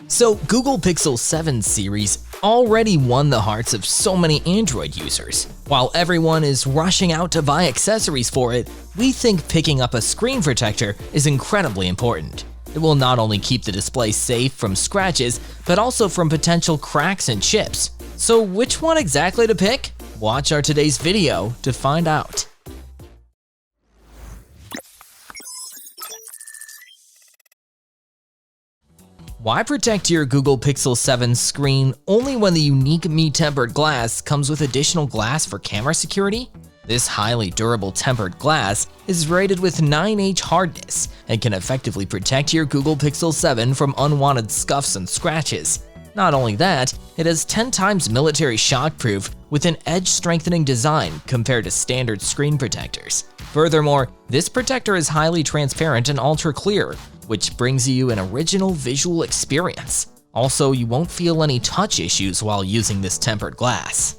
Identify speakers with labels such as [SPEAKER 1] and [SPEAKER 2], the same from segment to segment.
[SPEAKER 1] So Google Pixel 7 series already won the hearts of so many Android users. While everyone is rushing out to buy accessories for it, we think picking up a screen protector is incredibly important. It will not only keep the display safe from scratches, but also from potential cracks and chips. So which one exactly to pick? Watch our today's video to find out. Why protect your Google Pixel 7 screen only when the unique Mi-tempered glass comes with additional glass for camera security? This highly durable tempered glass is rated with 9H hardness and can effectively protect your Google Pixel 7 from unwanted scuffs and scratches. Not only that, it has 10 times military shockproof with an edge-strengthening design compared to standard screen protectors. Furthermore, this protector is highly transparent and ultra-clear, which brings you an original visual experience. Also, you won't feel any touch issues while using this tempered glass.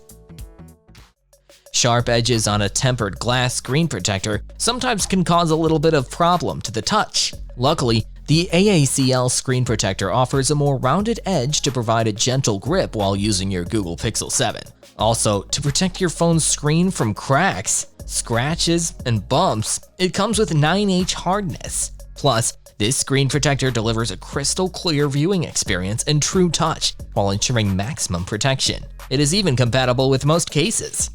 [SPEAKER 1] Sharp edges on a tempered glass screen protector sometimes can cause a little bit of problem to the touch. Luckily, the AACL screen protector offers a more rounded edge to provide a gentle grip while using your Google Pixel 7. Also, to protect your phone's screen from cracks, scratches, and bumps, it comes with 9H hardness. Plus, this screen protector delivers a crystal clear viewing experience and true touch while ensuring maximum protection. It is even compatible with most cases.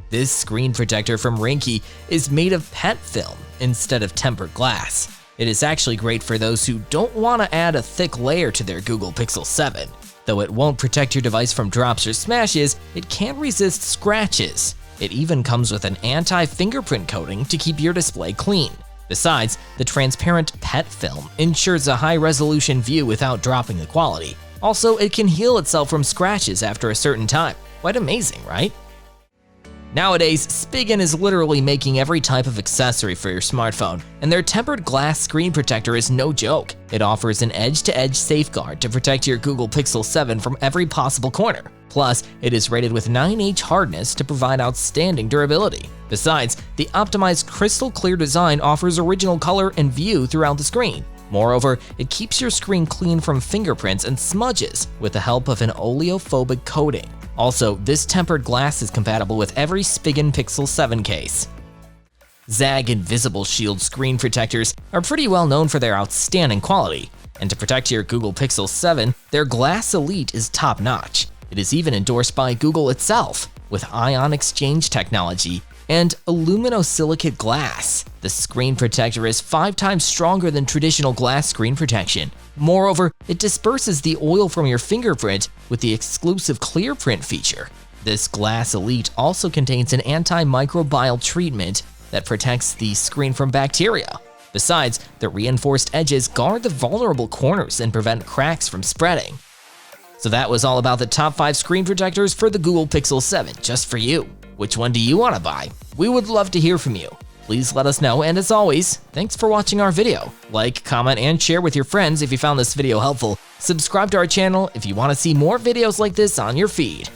[SPEAKER 1] This screen protector from Ranky is made of pet film instead of tempered glass. It is actually great for those who don't want to add a thick layer to their Google Pixel 7. Though it won't protect your device from drops or smashes, it can resist scratches. It even comes with an anti-fingerprint coating to keep your display clean. Besides, the transparent pet film ensures a high-resolution view without dropping the quality. Also, it can heal itself from scratches after a certain time. Quite amazing, right? Nowadays, Spigen is literally making every type of accessory for your smartphone, and their tempered glass screen protector is no joke. It offers an edge-to-edge safeguard to protect your Google Pixel 7 from every possible corner. Plus, it is rated with 9H hardness to provide outstanding durability. Besides, the optimized crystal clear design offers original color and view throughout the screen. Moreover, it keeps your screen clean from fingerprints and smudges with the help of an oleophobic coating. Also, this tempered glass is compatible with every Spigen Pixel 7 case. ZAG Invisible Shield screen protectors are pretty well known for their outstanding quality, and to protect your Google Pixel 7, their Glass Elite is top-notch. It is even endorsed by Google itself with ion exchange technology and aluminosilicate glass. The screen protector is 5 times stronger than traditional glass screen protection. Moreover, it disperses the oil from your fingerprint with the exclusive clear print feature. This Glass Elite also contains an antimicrobial treatment that protects the screen from bacteria. Besides, the reinforced edges guard the vulnerable corners and prevent cracks from spreading. So that was all about the top 5 screen protectors for the Google Pixel 7 just for you. Which one do you want to buy? We would love to hear from you. Please let us know, and as always, thanks for watching our video. Like, comment, and share with your friends if you found this video helpful. Subscribe to our channel if you want to see more videos like this on your feed.